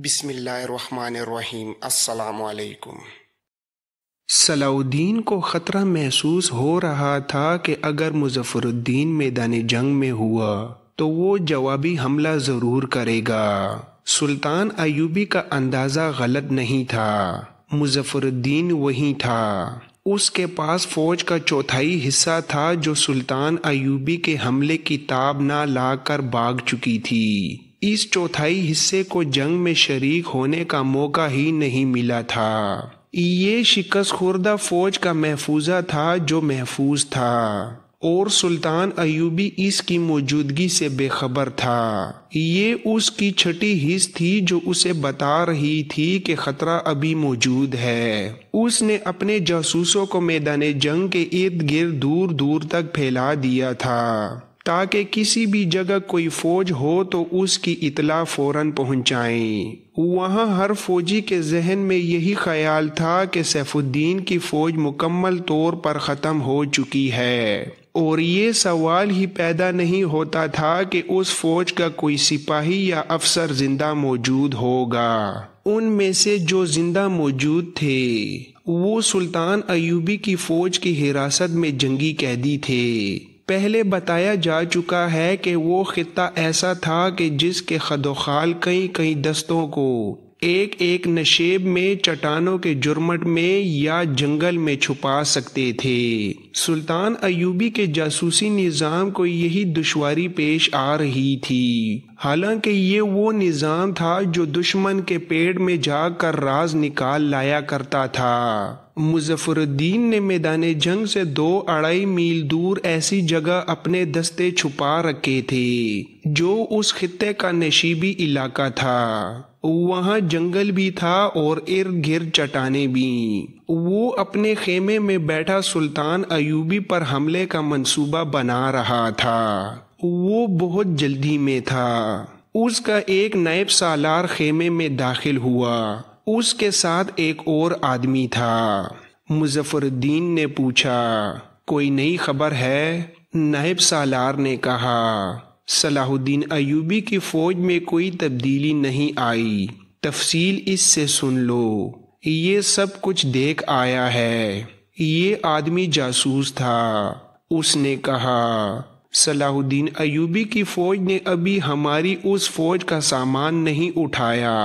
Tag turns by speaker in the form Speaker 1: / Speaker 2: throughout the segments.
Speaker 1: بسم اللہ الرحمن الرحیم۔ السلام علیکم۔
Speaker 2: صلاح الدین کو خطرہ محسوس ہو رہا تھا کہ اگر مظفر الدین میدان جنگ میں ہوا تو وہ جوابی حملہ ضرور کرے گا۔ سلطان ایوبی کا اندازہ غلط نہیں تھا، مظفر الدین وہی تھا۔ اس کے پاس فوج کا چوتھائی حصہ تھا جو سلطان ایوبی کے حملے کی تاب نہ لا کر بھاگ چکی تھی۔ اس چوتھائی حصے کو جنگ میں شریک ہونے کا موقع ہی نہیں ملا تھا۔ یہ شکست خوردہ فوج کا محفوظہ تھا جو محفوظ تھا، اور سلطان ایوبی اس کی موجودگی سے بے خبر تھا۔ یہ اس کی چھٹی حص تھی جو اسے بتا رہی تھی کہ خطرہ ابھی موجود ہے۔ اس نے اپنے جاسوسوں کو میدان جنگ کے ارد گرد دور دور تک پھیلا دیا تھا تاکہ کسی بھی جگہ کوئی فوج ہو تو اس کی اطلاع فوراً پہنچائیں۔ وہاں ہر فوجی کے ذہن میں یہی خیال تھا کہ سیف الدین کی فوج مکمل طور پر ختم ہو چکی ہے، اور یہ سوال ہی پیدا نہیں ہوتا تھا کہ اس فوج کا کوئی سپاہی یا افسر زندہ موجود ہوگا۔ ان میں سے جو زندہ موجود تھے وہ سلطان ایوبی کی فوج کی حراست میں جنگی قیدی تھے۔ پہلے بتایا جا چکا ہے کہ وہ خطہ ایسا تھا کہ جس کے خد و خال کئی دستوں کو ایک ایک نشیب میں، چٹانوں کے جرمٹ میں یا جنگل میں چھپا سکتے تھے۔ سلطان ایوبی کے جاسوسی نظام کو یہی دشواری پیش آ رہی تھی، حالانکہ یہ وہ نظام تھا جو دشمن کے پیٹ میں جا کر راز نکال لایا کرتا تھا۔ مظفر الدین نے میدان جنگ سے 2-2.5 میل دور ایسی جگہ اپنے دستے چھپا رکھے تھے جو اس خطے کا نشیبی علاقہ تھا۔ وہاں جنگل بھی تھا اور ارد گرد چٹانیں بھی۔ وہ اپنے خیمے میں بیٹھا سلطان ایوبی پر حملے کا منصوبہ بنا رہا تھا۔ وہ بہت جلدی میں تھا۔ اس کا ایک نائب سالار خیمے میں داخل ہوا۔ اس کے ساتھ ایک اور آدمی تھا۔ مظفر الدین نے پوچھا، کوئی نئی خبر ہے؟ نائب سالار نے کہا، صلاح الدین ایوبی کی فوج میں کوئی تبدیلی نہیں آئی، تفصیل اس سے سن لو۔ یہ سب کچھ دیکھ آیا ہے۔ یہ آدمی جاسوس تھا۔ اس نے کہا، صلاح الدین ایوبی کی فوج نے ابھی ہماری اس فوج کا سامان نہیں اٹھایا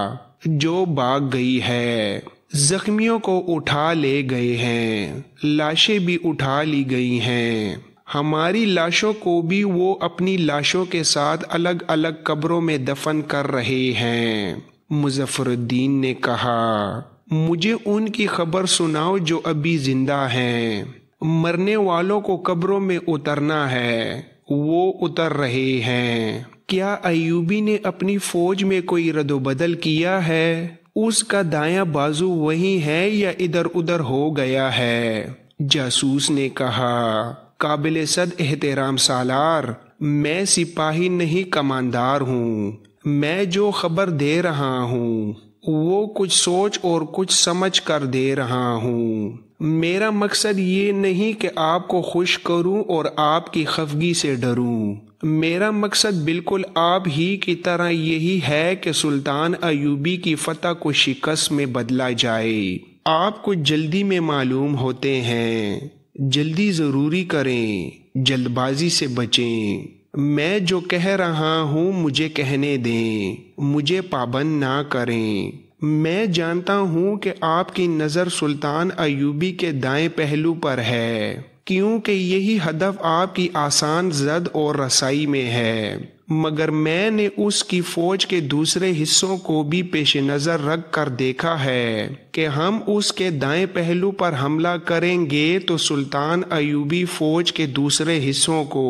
Speaker 2: جو بھاگ گئی ہے۔ زخمیوں کو اٹھا لے گئے ہیں، لاشیں بھی اٹھا لی گئی ہیں۔ ہماری لاشوں کو بھی وہ اپنی لاشوں کے ساتھ الگ الگ قبروں میں دفن کر رہے ہیں۔ مظفر الدین نے کہا، مجھے ان کی خبر سناؤ جو ابھی زندہ ہیں۔ مرنے والوں کو قبروں میں اترنا ہے، وہ اتر رہے ہیں۔ کیا ایوبی نے اپنی فوج میں کوئی رد و بدل کیا ہے؟ اس کا دایاں بازو وہی ہے یا ادھر ادھر ہو گیا ہے؟ جاسوس نے کہا، قابل صد احترام سالار، میں سپاہی نہیں کماندار ہوں۔ میں جو خبر دے رہا ہوں وہ کچھ سوچ اور کچھ سمجھ کر دے رہا ہوں۔ میرا مقصد یہ نہیں کہ آپ کو خوش کروں اور آپ کی خفگی سے ڈروں۔ میرا مقصد بالکل آپ ہی کی طرح یہی ہے کہ سلطان ایوبی کی فتح کو شکست میں بدلا جائے۔ آپ کو جلدی میں معلوم ہوتے ہیں، جلدی ضروری کریں، جلد بازی سے بچیں۔ میں جو کہہ رہا ہوں مجھے کہنے دیں، مجھے پابند نہ کریں۔ میں جانتا ہوں کہ آپ کی نظر سلطان ایوبی کے دائیں پہلو پر ہے، کیونکہ یہی ہدف آپ کی آسان زد اور رسائی میں ہے، مگر میں نے اس کی فوج کے دوسرے حصوں کو بھی پیش نظر رکھ کر دیکھا ہے کہ ہم اس کے دائیں پہلو پر حملہ کریں گے تو سلطان ایوبی فوج کے دوسرے حصوں کو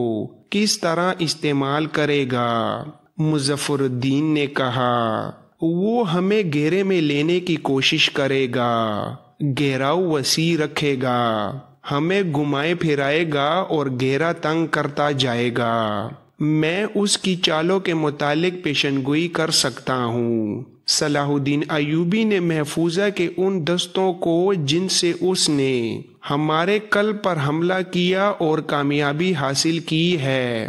Speaker 2: کس طرح استعمال کرے گا۔ مظفر الدین نے کہا، وہ ہمیں گھیرے میں لینے کی کوشش کرے گا، گھیراؤ وسیع رکھے گا، ہمیں گھمائے پھرائے گا اور گھیرا تنگ کرتا جائے گا۔ میں اس کی چالوں کے متعلق پیشن گوئی کر سکتا ہوں۔ صلاح الدین ایوبی نے محفوظہ کے ان دستوں کو جن سے اس نے ہمارے قلب پر حملہ کیا اور کامیابی حاصل کی ہے،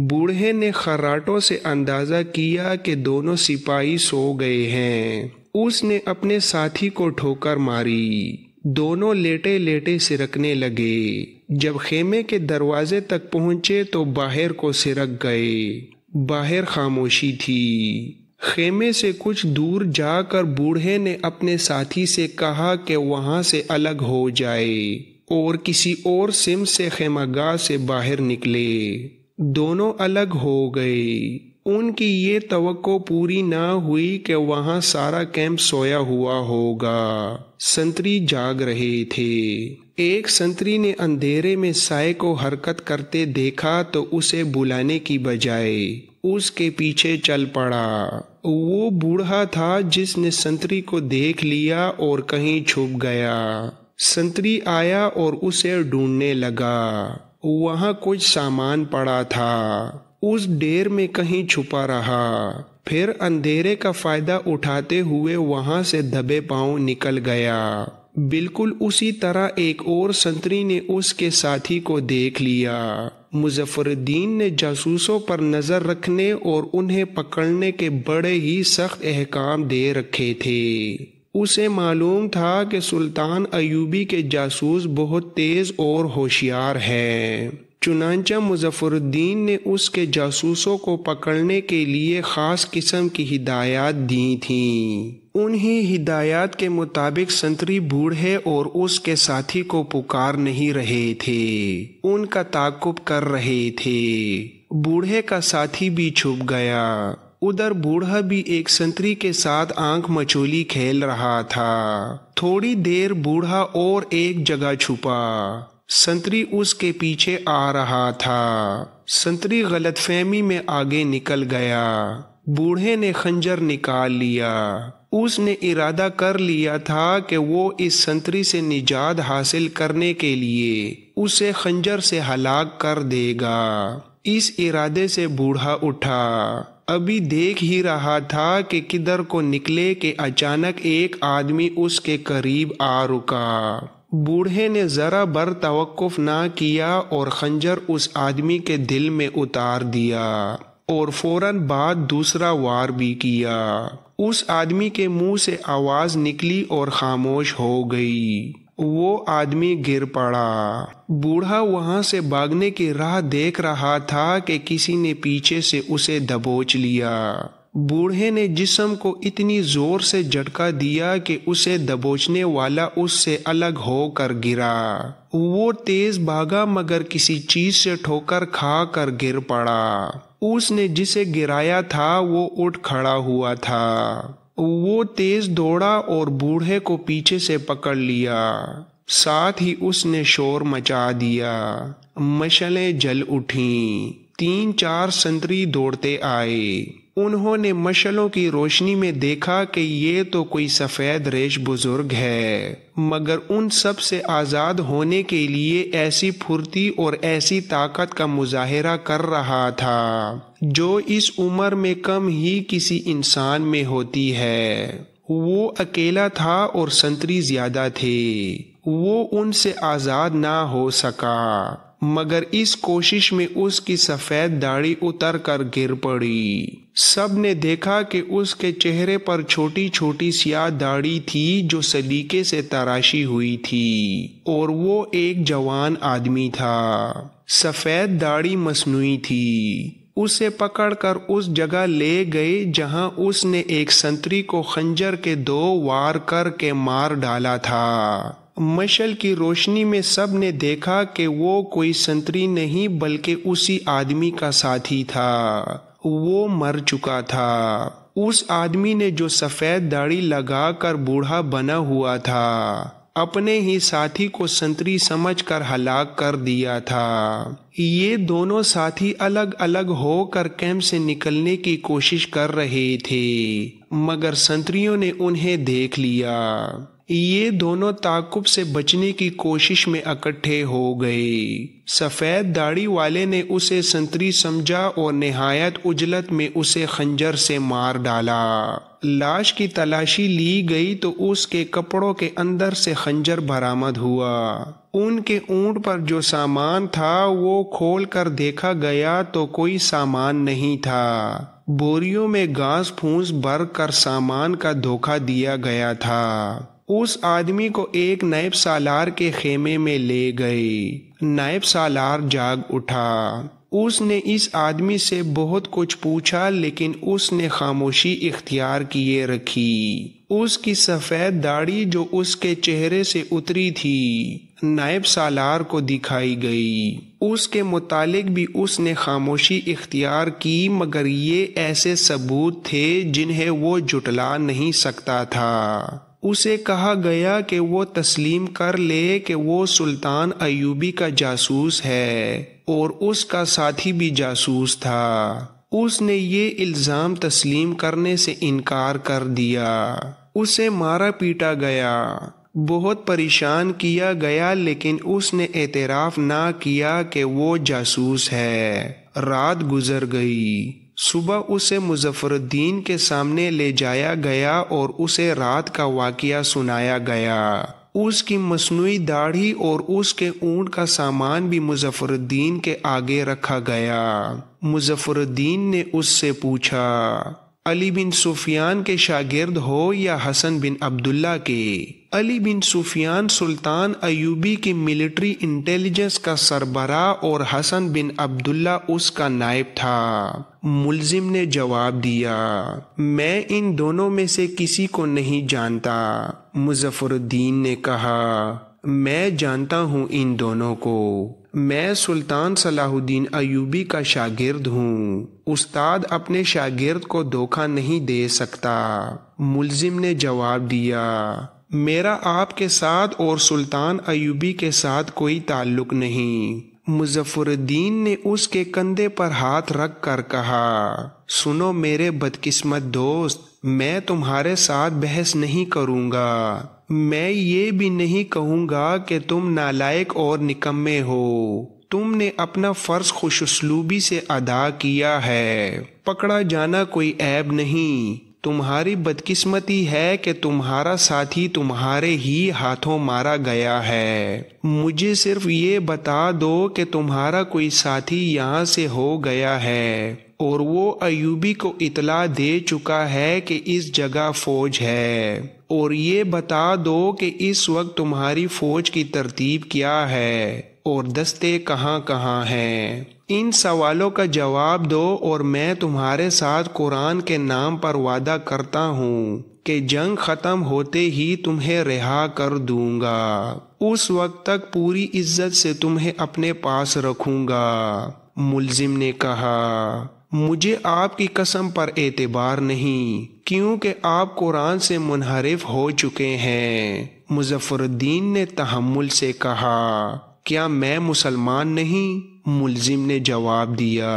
Speaker 2: بوڑھے نے خراٹوں سے اندازہ کیا کہ دونوں سپاہی سو گئے ہیں۔ اس نے اپنے ساتھی کو ٹھوکر ماری، دونوں لیٹے لیٹے سرکنے لگے۔ جب خیمے کے دروازے تک پہنچے تو باہر کو سرک گئے۔ باہر خاموشی تھی۔ خیمے سے کچھ دور جا کر بوڑھے نے اپنے ساتھی سے کہا کہ وہاں سے الگ ہو جائے اور کسی اور سمت سے خیمہ گاہ سے باہر نکلے۔ دونوں الگ ہو گئے۔ ان کی یہ توقع پوری نہ ہوئی کہ وہاں سارا کیمپ سویا ہوا ہوگا۔ سنتری جاگ رہے تھے۔ ایک سنتری نے اندھیرے میں سائے کو حرکت کرتے دیکھا تو اسے بلانے کی بجائے اس کے پیچھے چل پڑا۔ وہ بوڑھا تھا جس نے سنتری کو دیکھ لیا اور کہیں چھپ گیا۔ سنتری آیا اور اسے ڈھونڈنے لگا۔ وہاں کچھ سامان پڑا تھا، اس ڈیر میں کہیں چھپا رہا، پھر اندھیرے کا فائدہ اٹھاتے ہوئے وہاں سے دبے پاؤں نکل گیا۔ بالکل اسی طرح ایک اور سنتری نے اس کے ساتھی کو دیکھ لیا۔ مظفر الدین نے جاسوسوں پر نظر رکھنے اور انہیں پکڑنے کے بڑے ہی سخت احکام دے رکھے تھے۔ اسے معلوم تھا کہ سلطان ایوبی کے جاسوس بہت تیز اور ہوشیار ہیں۔ چنانچہ مظفر الدین نے اس کے جاسوسوں کو پکڑنے کے لیے خاص قسم کی ہدایات دی تھیں۔ انہی ہدایات کے مطابق سنتری بوڑھے اور اس کے ساتھی کو پکار نہیں رہے تھے، ان کا تعاقب کر رہے تھے۔ بوڑھے کا ساتھی بھی چھپ گیا۔ ادھر بوڑھا بھی ایک سنتری کے ساتھ آنکھ مچولی کھیل رہا تھا۔ تھوڑی دیر بوڑھا اور ایک جگہ چھپا۔ سنتری اس کے پیچھے آ رہا تھا۔ سنتری غلط فہمی میں آگے نکل گیا۔ بوڑھے نے خنجر نکال لیا۔ اس نے ارادہ کر لیا تھا کہ وہ اس سنتری سے نجات حاصل کرنے کے لیے اسے خنجر سے ہلاک کر دے گا۔ اس ارادے سے بوڑھا اٹھا۔ ابھی دیکھ ہی رہا تھا کہ کدھر کو نکلے کہ اچانک ایک آدمی اس کے قریب آ رکا۔ بوڑھے نے ذرا بر توقف نہ کیا اور خنجر اس آدمی کے دل میں اتار دیا اور فوراً بعد دوسرا وار بھی کیا۔ اس آدمی کے منہ سے آواز نکلی اور خاموش ہو گئی۔ وہ آدمی گر پڑا۔ بوڑھا وہاں سے بھاگنے کی راہ دیکھ رہا تھا کہ کسی نے پیچھے سے اسے دبوچ لیا۔ بوڑھے نے جسم کو اتنی زور سے جھٹکا دیا کہ اسے دبوچنے والا اس سے الگ ہو کر گرا۔ وہ تیز بھاگا مگر کسی چیز سے ٹھوکر کھا کر گر پڑا۔ اس نے جسے گرایا تھا وہ اٹھ کھڑا ہوا تھا۔ وہ تیز دوڑا اور بوڑھے کو پیچھے سے پکڑ لیا۔ ساتھ ہی اس نے شور مچا دیا۔ مشعلیں جل اٹھیں۔ 3-4 سنتری دوڑتے آئے۔ انہوں نے مشعلوں کی روشنی میں دیکھا کہ یہ تو کوئی سفید ریش بزرگ ہے، مگر ان سب سے آزاد ہونے کے لیے ایسی پھرتی اور ایسی طاقت کا مظاہرہ کر رہا تھا جو اس عمر میں کم ہی کسی انسان میں ہوتی ہے۔ وہ اکیلا تھا اور سنتری زیادہ تھے۔ وہ ان سے آزاد نہ ہو سکا، مگر اس کوشش میں اس کی سفید داڑھی اتر کر گر پڑی۔ سب نے دیکھا کہ اس کے چہرے پر چھوٹی چھوٹی سیاہ داڑھی تھی جو سلیقے سے تراشی ہوئی تھی، اور وہ ایک جوان آدمی تھا۔ سفید داڑھی مصنوعی تھی۔ اسے پکڑ کر اس جگہ لے گئے جہاں اس نے ایک سنتری کو خنجر کے 2 وار کر کے مار ڈالا تھا۔ مشعل کی روشنی میں سب نے دیکھا کہ وہ کوئی سنتری نہیں بلکہ اسی آدمی کا ساتھی تھا۔ وہ مر چکا تھا۔ اس آدمی نے جو سفید داڑھی لگا کر بوڑھا بنا ہوا تھا اپنے ہی ساتھی کو سنتری سمجھ کر ہلاک کر دیا تھا۔ یہ دونوں ساتھی الگ الگ ہو کر کیمپ سے نکلنے کی کوشش کر رہے تھے، مگر سنتریوں نے انہیں دیکھ لیا۔ یہ دونوں تعاقب سے بچنے کی کوشش میں اکٹھے ہو گئے۔ سفید داڑھی والے نے اسے سنتری سمجھا اور نہایت عجلت میں اسے خنجر سے مار ڈالا۔ لاش کی تلاشی لی گئی تو اس کے کپڑوں کے اندر سے خنجر برآمد ہوا۔ ان کے اونٹ پر جو سامان تھا وہ کھول کر دیکھا گیا تو کوئی سامان نہیں تھا۔ بوریوں میں گھاس پھوس بھر کر سامان کا دھوکہ دیا گیا تھا۔ اس آدمی کو ایک نائب سالار کے خیمے میں لے گئے۔ نائب سالار جاگ اٹھا۔ اس نے اس آدمی سے بہت کچھ پوچھا لیکن اس نے خاموشی اختیار کیے رکھی۔ اس کی سفید داڑھی جو اس کے چہرے سے اتری تھی نائب سالار کو دکھائی گئی۔ اس کے متعلق بھی اس نے خاموشی اختیار کی، مگر یہ ایسے ثبوت تھے جنہیں وہ جھٹلا نہیں سکتا تھا۔ اسے کہا گیا کہ وہ تسلیم کر لے کہ وہ سلطان ایوبی کا جاسوس ہے اور اس کا ساتھی بھی جاسوس تھا۔ اس نے یہ الزام تسلیم کرنے سے انکار کر دیا۔ اسے مارا پیٹا گیا، بہت پریشان کیا گیا، لیکن اس نے اعتراف نہ کیا کہ وہ جاسوس ہے۔ رات گزر گئی۔ صبح اسے مظفر الدین کے سامنے لے جایا گیا اور اسے رات کا واقعہ سنایا گیا۔ اس کی مصنوعی داڑھی اور اس کے اونٹ کا سامان بھی مظفر الدین کے آگے رکھا گیا۔ مظفر الدین نے اس سے پوچھا، علی بن سفیان کے شاگرد ہو یا حسن بن عبداللہ کے؟ علی بن سفیان سلطان ایوبی کی ملٹری انٹیلیجنس کا سربراہ اور حسن بن عبداللہ اس کا نائب تھا۔ ملزم نے جواب دیا، میں ان دونوں میں سے کسی کو نہیں جانتا۔ مظفر الدین نے کہا، میں جانتا ہوں ان دونوں کو۔ میں سلطان صلاح الدین ایوبی کا شاگرد ہوں۔ استاد اپنے شاگرد کو دھوکہ نہیں دے سکتا۔ ملزم نے جواب دیا، میرا آپ کے ساتھ اور سلطان ایوبی کے ساتھ کوئی تعلق نہیں۔ مظفر الدین نے اس کے کندھے پر ہاتھ رکھ کر کہا، سنو میرے بدقسمت دوست، میں تمہارے ساتھ بحث نہیں کروں گا۔ میں یہ بھی نہیں کہوں گا کہ تم نالائق اور نکمے ہو۔ تم نے اپنا فرض خوش اسلوبی سے ادا کیا ہے۔ پکڑا جانا کوئی عیب نہیں۔ تمہاری بدقسمتی ہے کہ تمہارا ساتھی تمہارے ہی ہاتھوں مارا گیا ہے۔ مجھے صرف یہ بتا دو کہ تمہارا کوئی ساتھی یہاں سے ہو گیا ہے اور وہ ایوبی کو اطلاع دے چکا ہے کہ اس جگہ فوج ہے، اور یہ بتا دو کہ اس وقت تمہاری فوج کی ترتیب کیا ہے اور دستے کہاں کہاں ہیں۔ ان سوالوں کا جواب دو اور میں تمہارے ساتھ قرآن کے نام پر وعدہ کرتا ہوں کہ جنگ ختم ہوتے ہی تمہیں رہا کر دوں گا۔ اس وقت تک پوری عزت سے تمہیں اپنے پاس رکھوں گا۔ ملزم نے کہا، مجھے آپ کی قسم پر اعتبار نہیں، کیونکہ آپ قرآن سے منحرف ہو چکے ہیں۔ مظفر الدین نے تحمل سے کہا، کیا میں مسلمان نہیں؟ ملزم نے جواب دیا،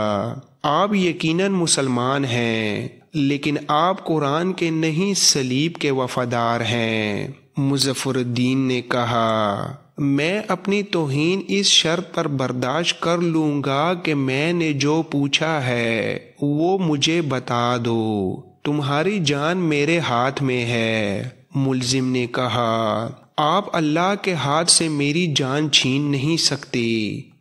Speaker 2: آپ یقیناً مسلمان ہیں، لیکن آپ قرآن کے نہیں صلیب کے وفادار ہیں۔ مظفر الدین نے کہا، میں اپنی توہین اس شرط پر برداشت کر لوں گا کہ میں نے جو پوچھا ہے وہ مجھے بتا دو۔ تمہاری جان میرے ہاتھ میں ہے۔ ملزم نے کہا، آپ اللہ کے ہاتھ سے میری جان چھین نہیں سکتے۔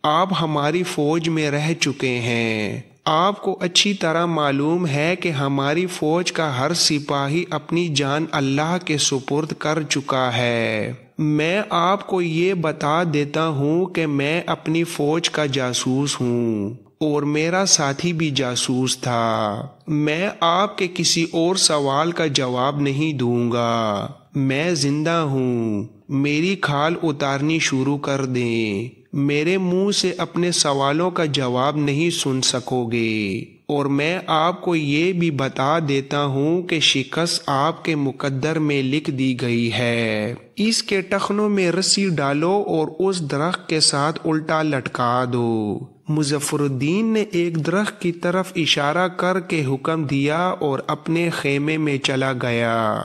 Speaker 2: آپ ہماری فوج میں رہ چکے ہیں۔ آپ کو اچھی طرح معلوم ہے کہ ہماری فوج کا ہر سپاہی اپنی جان اللہ کے سپرد کر چکا ہے۔ میں آپ کو یہ بتا دیتا ہوں کہ میں اپنی فوج کا جاسوس ہوں اور میرا ساتھی بھی جاسوس تھا۔ میں آپ کے کسی اور سوال کا جواب نہیں دوں گا۔ میں زندہ ہوں، میری کھال اتارنی شروع کر دیں۔ میرے منہ سے اپنے سوالوں کا جواب نہیں سن سکو گے، اور میں آپ کو یہ بھی بتا دیتا ہوں کہ شکست آپ کے مقدر میں لکھ دی گئی ہے۔ اس کے ٹخنوں میں رسی ڈالو اور اس درخت کے ساتھ الٹا لٹکا دو۔ مظفر الدین نے ایک درخت کی طرف اشارہ کر کے حکم دیا اور اپنے خیمے میں چلا گیا۔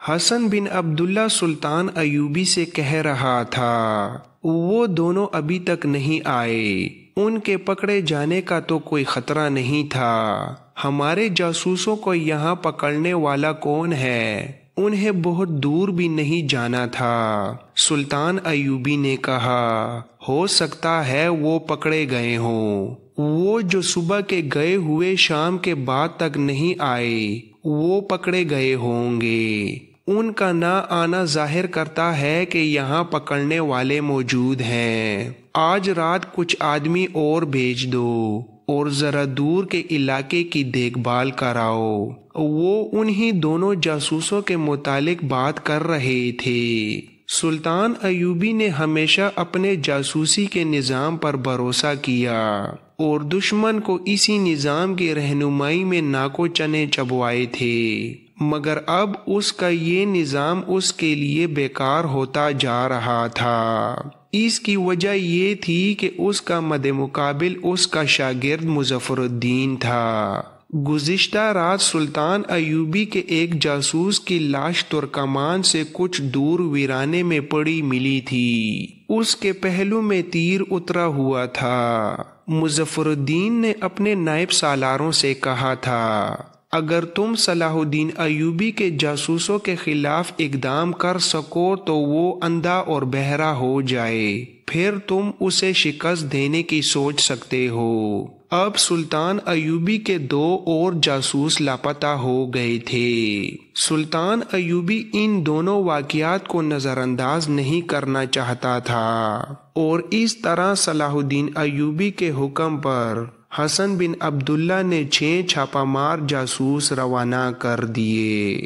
Speaker 2: حسن بن عبداللہ سلطان ایوبی سے کہہ رہا تھا، وہ دونوں ابھی تک نہیں آئے۔ ان کے پکڑے جانے کا تو کوئی خطرہ نہیں تھا۔ ہمارے جاسوسوں کو یہاں پکڑنے والا کون ہے؟ انہیں بہت دور بھی نہیں جانا تھا۔ سلطان ایوبی نے کہا، ہو سکتا ہے وہ پکڑے گئے ہوں۔ وہ جو صبح کے گئے ہوئے شام کے بعد تک نہیں آئے، وہ پکڑے گئے ہوں گے۔ ان کا نہ آنا ظاہر کرتا ہے کہ یہاں پکڑنے والے موجود ہیں۔ آج رات کچھ آدمی اور بھیج دو اور ذرا دور کے علاقے کی دیکھ بھال کراؤ۔ وہ انہی دونوں جاسوسوں کے متعلق بات کر رہے تھے۔ سلطان ایوبی نے ہمیشہ اپنے جاسوسی کے نظام پر بھروسہ کیا اور دشمن کو اسی نظام کی رہنمائی میں ناکو چنے چبوائے تھے، مگر اب اس کا یہ نظام اس کے لیے بیکار ہوتا جا رہا تھا۔ اس کی وجہ یہ تھی کہ اس کا مد مقابل اس کا شاگرد مظفر الدین تھا۔ گزشتہ رات سلطان ایوبی کے ایک جاسوس کی لاش ترکمان سے کچھ دور ویرانے میں پڑی ملی تھی۔ اس کے پہلو میں تیر اترا ہوا تھا۔ مظفر الدین نے اپنے نائب سالاروں سے کہا تھا، اگر تم صلاح الدین ایوبی کے جاسوسوں کے خلاف اقدام کر سکو تو وہ اندھا اور بہرا ہو جائے، پھر تم اسے شکست دینے کی سوچ سکتے ہو۔ اب سلطان ایوبی کے 2 اور جاسوس لاپتہ ہو گئے تھے۔ سلطان ایوبی ان دونوں واقعات کو نظر انداز نہیں کرنا چاہتا تھا اور اس طرح صلاح الدین ایوبی کے حکم پر حسن بن عبداللہ نے 6 چھاپہ مار جاسوس روانہ کر دیے۔